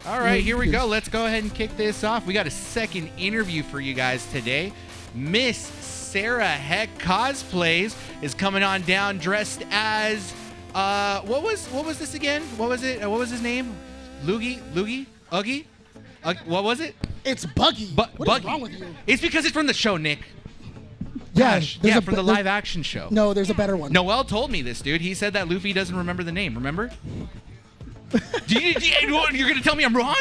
All right, here we go. Let's go ahead and kick this off. We got a second interview for you guys today. Miss SarahBear Cosplays is coming on down dressed as what was this again? What was it? What was his name? Loogie? Uggy? What was it? It's Buggy. What Buggy. is wrong with you? It's because it's from the show, Nick. Yeah, Yeah, from the live action show. No, there's a better one. Noel told me this, dude. He said that Luffy doesn't remember the name. Remember? You're gonna tell me I'm wrong?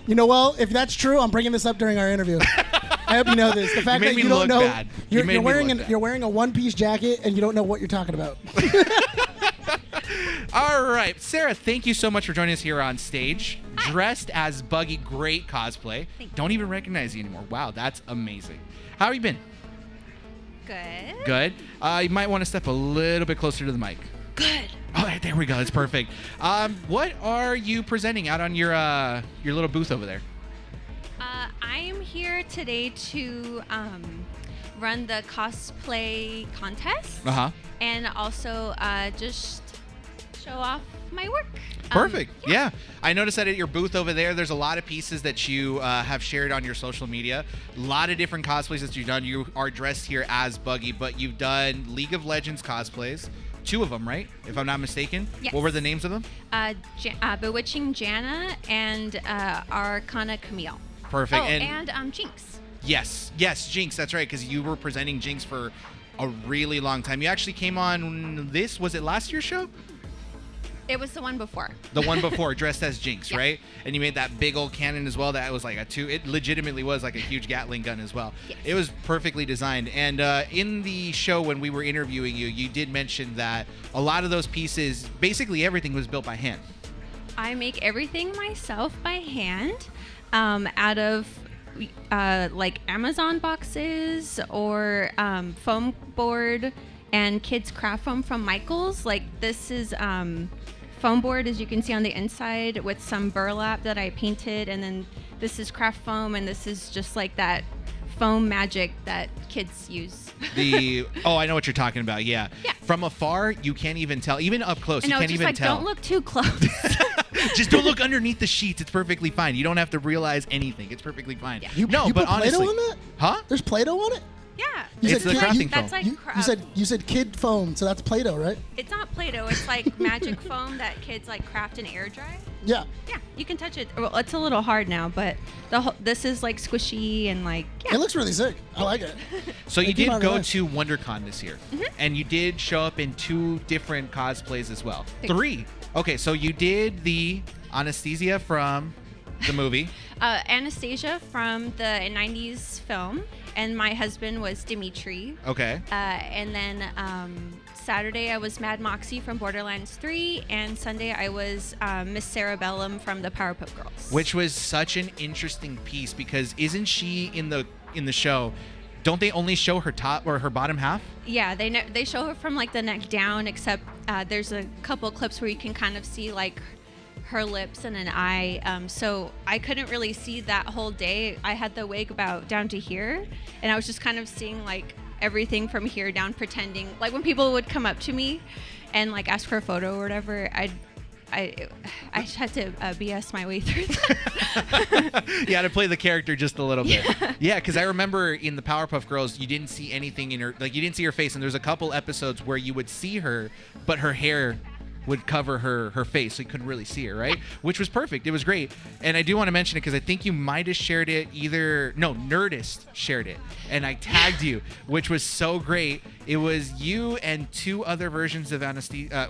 You know, well, if that's true, I'm bringing this up during our interview. I hope you know this. The fact made that me you don't look know, bad. You made me look bad. you're wearing a one-piece jacket and you don't know what you're talking about. All right, Sarah, thank you so much for joining us here on stage. Hi. Dressed as Buggy, great cosplay. Don't even recognize you anymore. Wow, that's amazing. How have you been? Good. Good. You might want to step a little bit closer to the mic. Good. All right, there we go. That's perfect. What are you presenting out on your little booth over there? I'm here today to run the cosplay contest. And also just show off my work. Perfect. Yeah. I noticed that at your booth over there, there's a lot of pieces that you have shared on your social media. A lot of different cosplays that you've done. You are dressed here as Buggy, but you've done League of Legends cosplays. 2 of them, right? If I'm not mistaken. Yes. What were the names of them? Bewitching Jana and Arcana Camille. Perfect. Oh, and Jinx. Yes, Jinx. That's right, because you were presenting Jinx for a really long time. You actually came on was it last year's show? It was the one before. The one before, dressed as Jinx, Yeah. right? And you made that big old cannon as well. That was like it legitimately was like a huge Gatling gun as well. Yes. It was perfectly designed. And in the show when we were interviewing you, you did mention that a lot of those pieces, basically everything was built by hand. I make everything myself by hand out of like Amazon boxes or foam board and kids craft foam from Michaels. Like this is foam board, as you can see on the inside, with some burlap that I painted, and then this is craft foam, and this is just like that foam magic that kids use. I know what you're talking about. Yeah. From afar, you can't even tell. Even up close, you can't even tell. Don't look too close. Just don't look underneath the sheets. It's perfectly fine. You don't have to realize anything. It's perfectly fine. Yeah. You but put honestly, Play-Doh on that? Huh? There's Play-Doh on it? Yeah. It's the crafting foam. That's like You said kid foam, so that's Play-Doh, right? It's not Play-Doh. It's like magic foam that kids like craft and air dry. Yeah. Yeah, you can touch it. Well, it's a little hard now, but this is like squishy and like It looks really sick. I like it. So you It came did out go nice. to WonderCon this year, and you did show up in 2 different cosplays as well. 3. Okay, so you did the Anastasia from the movie. Anastasia from the 90s film, and my husband was Dimitri. Okay. And then Saturday I was Mad Moxie from Borderlands 3, and Sunday I was Miss Cerebellum from the Powerpuff Girls. Which was such an interesting piece because isn't she in the show? Don't they only show her top or her bottom half? Yeah, they show her from like the neck down, except there's a couple clips where you can kind of see like her lips and an eye. So I couldn't really see that whole day. I had the wig about down to here, and I was just kind of seeing like everything from here down, pretending like when people would come up to me and like ask for a photo or whatever, I just had to BS my way through that. You had to play the character just a little bit. Yeah, because I remember in the Powerpuff Girls, you didn't see anything in her, like you didn't see her face, and there's a couple episodes where you would see her, but her hair would cover her face, so you couldn't really see her, right? Which was perfect. It was great. And I do want to mention it because I think you might have shared it Nerdist shared it, and I tagged you, which was so great. It was you and 2 other versions of Anastasia.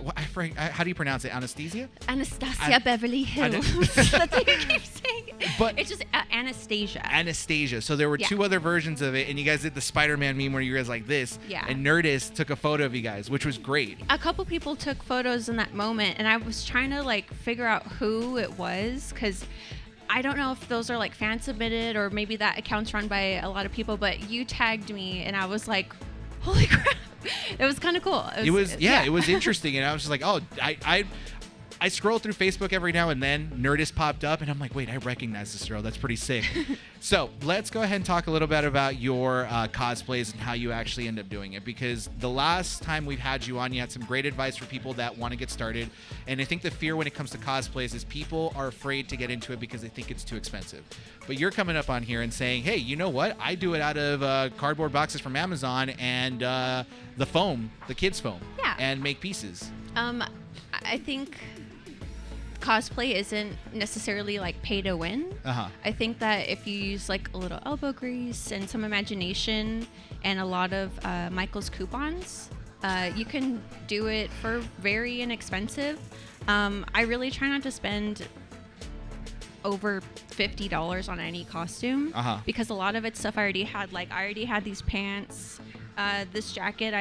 How do you pronounce it? Anastasia? Anastasia Beverly Hills. That's what you keep saying. But it's just Anastasia. Anastasia. So there were 2 other versions of it, and you guys did the Spider-Man meme where you guys like this. Yeah. And Nerdist took a photo of you guys, which was great. A couple people took photos in that moment, and I was trying to like figure out who it was, because I don't know if those are like fan submitted or maybe that account's run by a lot of people, but you tagged me and I was like, holy crap. It was kind of cool. It was interesting, and I was just like, oh, I scroll through Facebook every now and then. Nerdist popped up, and I'm like, wait, I recognize this girl. That's pretty sick. So let's go ahead and talk a little bit about your cosplays and how you actually end up doing it. Because the last time we've had you on, you had some great advice for people that want to get started. And I think the fear when it comes to cosplays is people are afraid to get into it because they think it's too expensive. But you're coming up on here and saying, hey, you know what? I do it out of cardboard boxes from Amazon and the foam, the kids' foam, and make pieces. I think cosplay isn't necessarily like pay to win. I think that if you use like a little elbow grease and some imagination and a lot of Michael's coupons, you can do it for very inexpensive. I really try not to spend over $50 on any costume because a lot of it's stuff I already had. Like I already had these pants, this jacket.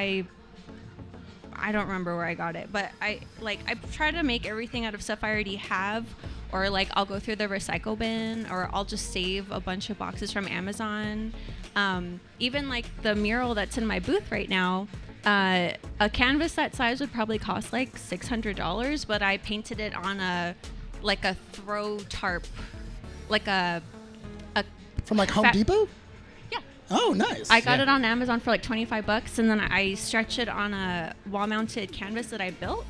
I don't remember where I got it, but I try to make everything out of stuff I already have, or like I'll go through the recycle bin, or I'll just save a bunch of boxes from Amazon. Even like the mural that's in my booth right now, a canvas that size would probably cost like $600, but I painted it on a throw tarp, like a from like Home Depot. Oh, nice. I got it on Amazon for like $25, and then I stretch it on a wall-mounted canvas that I built,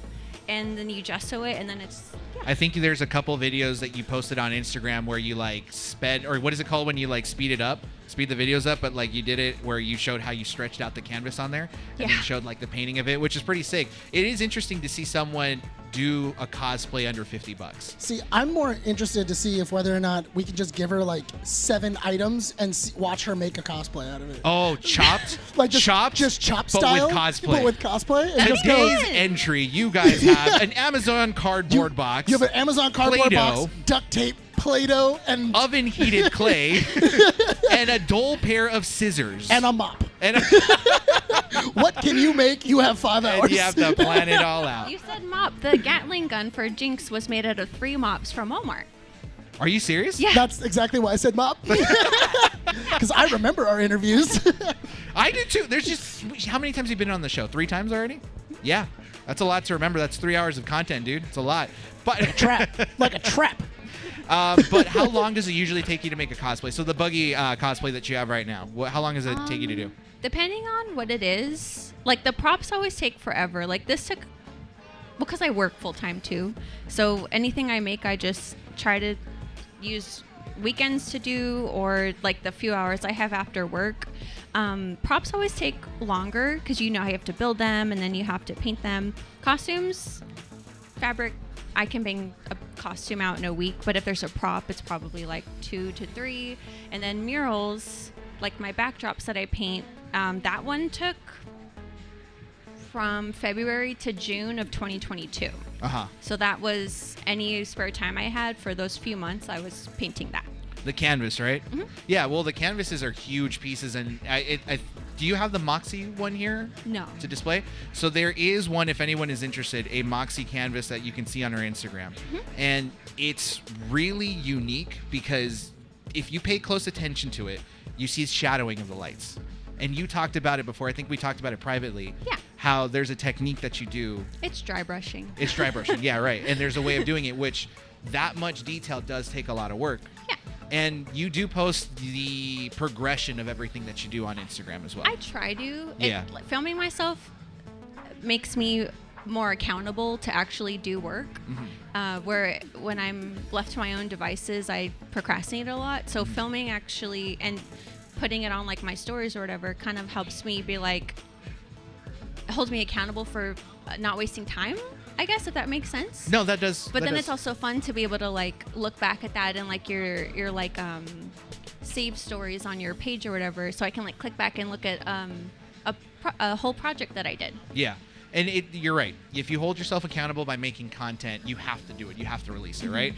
and then you gesso it, and then it's... Yeah. I think there's a couple videos that you posted on Instagram where you like sped, or what is it called when you like speed the videos up, but like you did it where you showed how you stretched out the canvas on there, and then showed like the painting of it, which is pretty sick. It is interesting to see someone do a cosplay under $50. See, I'm more interested to see if whether or not we can just give her like 7 items and watch her make a cosplay out of it. Oh, chopped? Like just chopped, chop but style, with cosplay. But with cosplay. And Today's entry, you guys have an Amazon cardboard box. You have an Amazon cardboard Play-Doh, box, duct tape, Play-Doh, and oven heated clay, and a dull pair of scissors. And a mop. And what can you make? You have 5 hours. And you have to plan it all out. You said mop. The Gatling gun for Jinx was made out of 3 mops from Walmart. Are you serious? Yeah. That's exactly why I said mop. Because I remember our interviews. I do too. There's just, how many times have you been on the show? 3 times already? Yeah. That's a lot to remember. That's 3 hours of content, dude. It's a lot. But like a trap. But how long does it usually take you to make a cosplay? So the Buggy cosplay that you have right now, how long does it take you to do? Depending on what it is. Like the props always take forever. Like this took, because I work full time too. So anything I make, I just try to use weekends to do, or like the few hours I have after work. Props always take longer because you have to build them and then you have to paint them. Costumes, fabric, I can bang a costume out in a week, but if there's a prop, it's probably like 2 to 3. And then murals, like my backdrops that I paint, that one took from February to June of 2022. So that was any spare time I had for those few months. I was painting that. The canvas, right? Mm-hmm. Yeah, well, the canvases are huge pieces, and do you have the Moxie one here? No. To display? So there is one, if anyone is interested, a Moxie canvas that you can see on our Instagram. Mm-hmm. And it's really unique because if you pay close attention to it, you see shadowing of the lights. And you talked about it before. I think we talked about it privately. Yeah. How there's a technique that you do. It's dry brushing. It's dry brushing. Yeah, right. And there's a way of doing it, which that much detail does take a lot of work. Yeah. And you do post the progression of everything that you do on Instagram as well. I try to. Yeah. Filming myself makes me more accountable to actually do work. Mm-hmm. Where when I'm left to my own devices, I procrastinate a lot. So filming actually and putting it on like my stories or whatever kind of helps me be like, holds me accountable for not wasting time, I guess, if that makes sense. No, that does. But then it's also fun to be able to like look back at that and like your like save stories on your page or whatever, so I can like click back and look at a whole project that I did. Yeah. And you're right. If you hold yourself accountable by making content, you have to do it. You have to release it, right?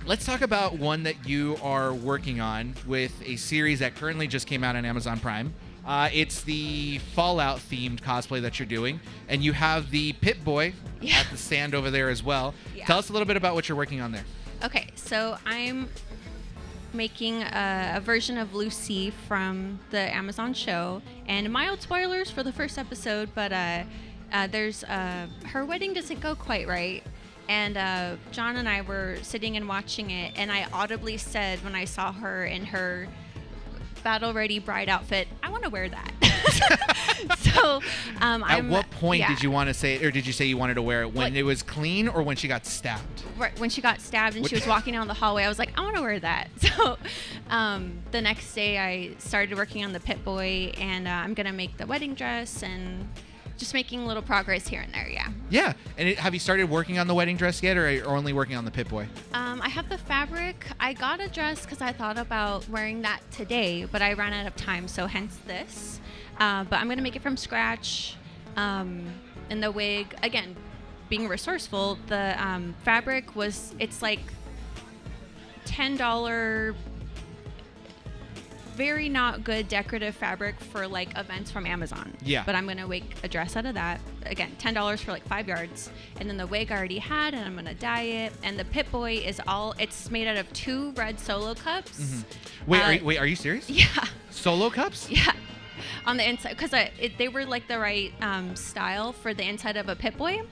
Let's talk about one that you are working on with a series that currently just came out on Amazon Prime. It's the Fallout themed cosplay that you're doing, and you have the Pip-Boy at the stand over there as well. Yeah. Tell us a little bit about what you're working on there. Okay, so I'm making a version of Lucy from the Amazon show, and mild spoilers for the first episode, but there's her wedding doesn't go quite right. And John and I were sitting and watching it, and I audibly said when I saw her in her battle-ready bride outfit, I want to wear that. So, at what point did you want to say, or did you say you wanted to wear it when it was clean, or when she got stabbed? Right, when she got stabbed and she was walking down the hallway, I was like, I want to wear that. So, the next day I started working on the Pit Boy, and I'm gonna make the wedding dress and just making little progress here and there. Yeah. Yeah, and have you started working on the wedding dress yet, or are you only working on the Pit Boy? I have the fabric. I got a dress because I thought about wearing that today, but I ran out of time, so hence this. But I'm gonna make it from scratch. And the wig, again, being resourceful, the fabric it's like $10, very not good decorative fabric for like events from Amazon. Yeah. But I'm gonna make a dress out of that. Again, $10 for like 5 yards. And then the wig I already had, and I'm gonna dye it. And the Pit Boy it's made out of 2 red Solo cups. Mm-hmm. Wait, are you serious? Yeah. Solo cups? Yeah. On the inside, because they were like the right style for the inside of a Pit Boy.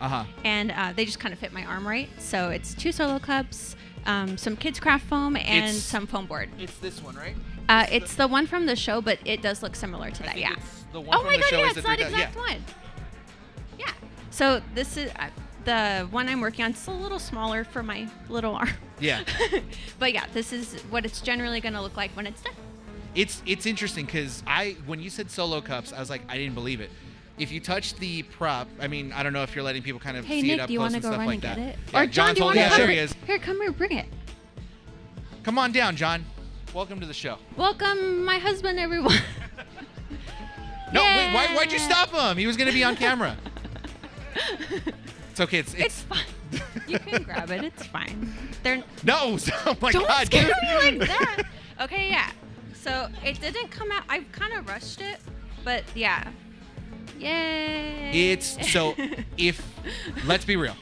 And they just kind of fit my arm right. So it's 2 Solo cups, some kids craft foam, and some foam board. It's this one, right? It's the one from the show, but it does look similar to that. Yeah. The one from the show yeah, is it's that exact one. Yeah. So this is the one I'm working on. It's a little smaller for my little arm. Yeah. But yeah, this is what it's generally going to look like when it's done. It's interesting because when you said Solo cups, I was like, I didn't believe it. If you touch the prop, I mean, I don't know if you're letting people kind of see Nick, it up do you close want to and go stuff run like and that. get it? Yeah, Or John, do you want to there he is. Here, come here, bring it. Come on down, John. Welcome to the show. Welcome, my husband, everyone. No, wait, why'd you stop him? He was going to be on camera. It's okay. It's fine. You can grab it. It's fine. No! Oh my Don't God! scare me like that. Okay, yeah. So it didn't come out. I kind of rushed it, but yeah. Yay! Let's be real.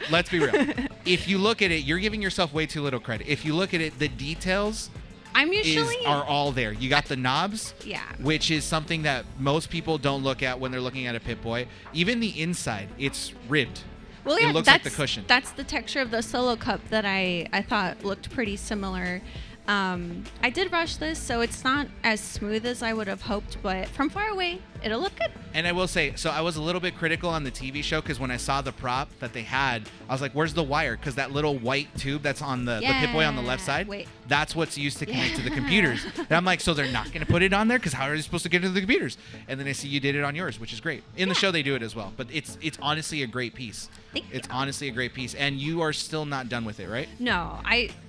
If you look at it, you're giving yourself way too little credit. If you look at it, the details are all there. You got the knobs, yeah, which is something that most people don't look at when they're looking at a Pit Boy. Even the inside, it's ribbed. Well, yeah, it looks like the cushion. That's the texture of the Solo cup that I thought looked pretty similar. I did rush this, so it's not as smooth as I would have hoped, but from far away, it'll look good. And I will say, so I was a little bit critical on the TV show because when I saw the prop that they had, I was like, where's the wire? Because that little white tube that's on the Pit Boy on the left side, that's what's used to connect to the computers. And I'm like, so they're not going to put it on there? Because how are they supposed to get into the computers? And then I see you did it on yours, which is great. In the show, they do it as well. But it's honestly a great piece. It's honestly a great piece. And you are still not done with it, right? No,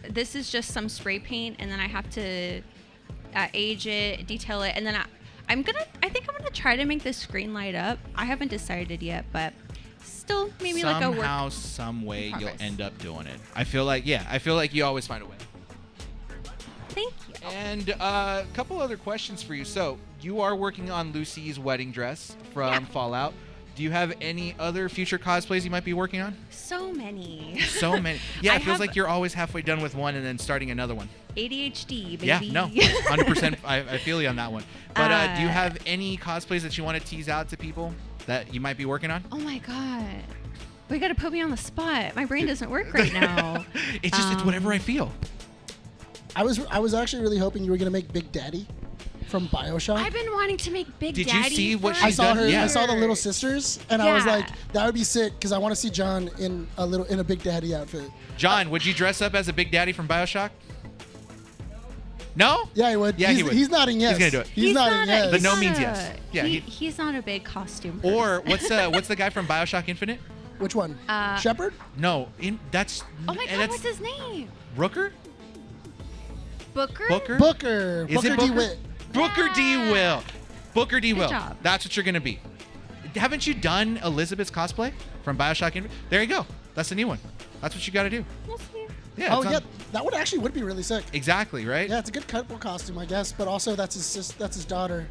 this is just some spray paint, and then I have to age it, detail it, and then I think I'm gonna try to make the screen light up. I haven't decided yet, but still maybe like a work somehow, some way progress. you'll end up doing it. I feel like you always find a way. Thank you. And a couple other questions for you. So you are working on Lucy's wedding dress from Fallout. Do you have any other future cosplays you might be working on? So many. So many. Yeah, it feels like you're always halfway done with one and then starting another one. ADHD, baby. Yeah, no, 100%. I feel you on that one. But do you have any cosplays that you want to tease out to people that you might be working on? Oh my God. We got to put me on the spot. My brain doesn't work right now. It's whatever I feel. I was actually really hoping you were gonna make Big Daddy from BioShock. I've been wanting to make Big Daddy. Did you see what I she's saw done? her. Yeah. I saw the little sisters, and I was like, that would be sick because I want to see John in a Big Daddy outfit. John, would you dress up as a Big Daddy from BioShock? No? Yeah, he would. Yeah, he would. He's nodding yes. He's gonna do it. He's nodding yes. The no means yes. Yeah. He's not a big costume person. Or what's the guy from BioShock Infinite? Which one? Shepard? No, that's. Oh my God, what's his name? Rooker? Booker? Booker. Is it Booker D. Witt. Booker D. Will. Booker D. Will. job. That's what you're gonna be. Haven't you done Elizabeth's cosplay from BioShock Infinite? There you go. That's the new one. That's what you got to do. We'll see. Yeah. Oh yeah, that would actually be really sick. Exactly right. Yeah, it's a good couple costume, I guess, but also that's his daughter.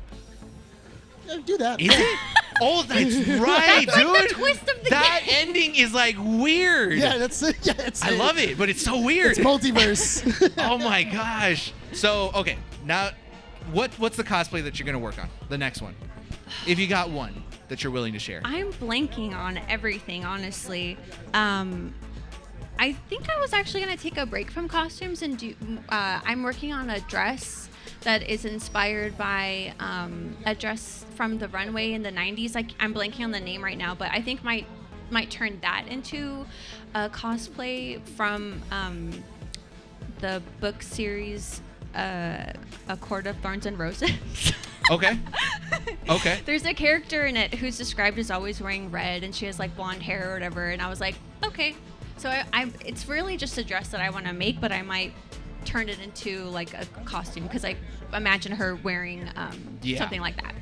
Yeah, do that. Is it? Oh, that's right, That's dude. like the twist of the that game. ending is like weird. Yeah, that's it. Yeah, it's I love it, but it's so weird. It's multiverse. Oh my gosh. So now, what's the cosplay that you're gonna work on? The next one, if you got one that you're willing to share? I'm blanking on everything, honestly. I think I was actually going to take a break from costumes and do. I'm working on a dress that is inspired by a dress from the runway in the 90s. Like, I'm blanking on the name right now, but I think might turn that into a cosplay from the book series A Court of Thorns and Roses. Okay. Okay. There's a character in it who's described as always wearing red, and she has like blonde hair or whatever, and I was like, okay. So it's really just a dress that I want to make, but I might turn it into like a costume because I imagine her wearing something like that.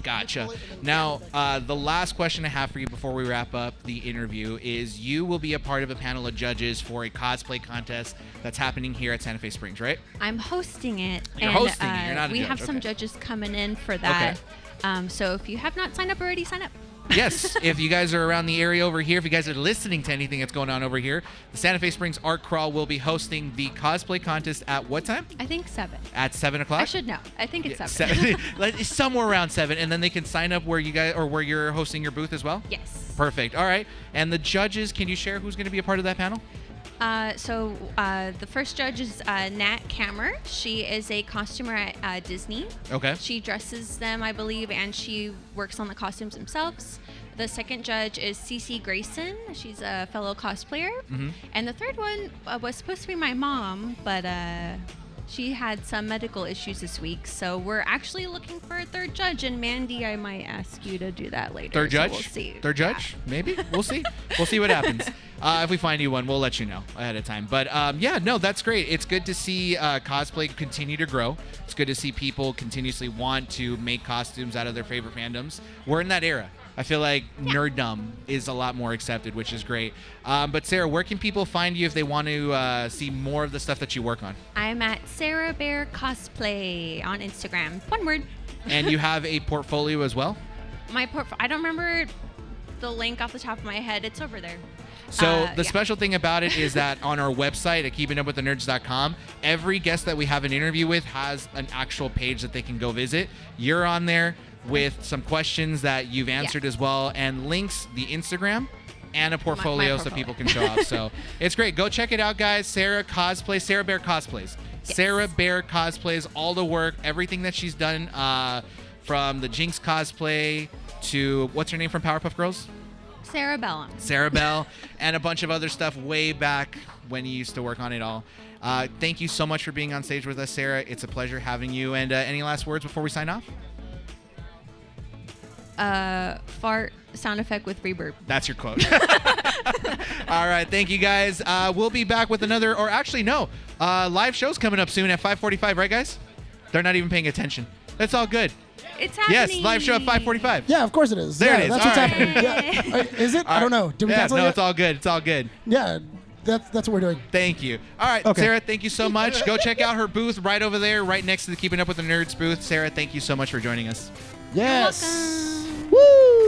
Gotcha. Now, the last question I have for you before we wrap up the interview is you will be a part of a panel of judges for a cosplay contest that's happening here at Santa Fe Springs, right? I'm hosting it. You're hosting it. You're not a we judge. have some Okay. judges coming in for that. Okay. So if you have not signed up already, sign up. Yes, if you guys are around the area over here, if you guys are listening to anything that's going on over here, the Santa Fe Springs Art Crawl will be hosting the cosplay contest at what time? I think 7. At 7 o'clock? I should know. I think it's 7. 7. It's somewhere around 7, and then they can sign up where you guys or where you're hosting your booth as well? Yes. Perfect. All right. And the judges, can you share who's going to be a part of that panel? The first judge is Nat Kammer. She is a costumer at Disney. Okay. She dresses them, I believe, and she works on the costumes themselves. The second judge is Cece Grayson. She's a fellow cosplayer. Mm-hmm. And the third one was supposed to be my mom, but she had some medical issues this week. So we're actually looking for a third judge. And Mandy, I might ask you to do that later. Third judge? So we'll see. Third judge? Maybe. We'll see. We'll see what happens. If we find you one, we'll let you know ahead of time. But yeah, no, that's great. It's good to see cosplay continue to grow. It's good to see people continuously want to make costumes out of their favorite fandoms. We're in that era. I feel like nerddom is a lot more accepted, which is great. But Sarah, where can people find you if they want to see more of the stuff that you work on? I'm at SarahBear Cosplay on Instagram. One word. And you have a portfolio as well? I don't remember the link off the top of my head. It's over there. So the special thing about it is that on our website at keepingupwiththenerds.com, every guest that we have an interview with has an actual page that they can go visit. You're on there with some questions that you've answered as well, and links, the Instagram, and a portfolio so people can show off. So it's great. Go check it out, guys. SarahBear Cosplays. Yes. SarahBear Cosplays, all the work, everything that she's done, from the Jinx cosplay to, what's her name from Powerpuff Girls? Sarah Bellum. Sarah Bell, and a bunch of other stuff way back when you used to work on it all. Thank you so much for being on stage with us, Sarah. It's a pleasure having you. And any last words before we sign off? Fart sound effect with reverb. That's your quote. All right. Thank you, guys. We'll be back with another, or actually, no, live show's coming up soon at 5:45, right, guys? They're not even paying attention. That's all good. It's happening. Yes, live show at 5:45. Yeah, of course it is. There yeah, it is. That's All what's right. happening. Yeah. Is it? I don't know. Did we cancel it no, yet? it's all good. It's all good. Yeah, that's what we're doing. Thank you. All right, Okay. Sarah, thank you so much. Go check out her booth right over there, right next to the Keeping Up with the Nerds booth. Sarah, thank you so much for joining us. Yes. You're welcome. Woo!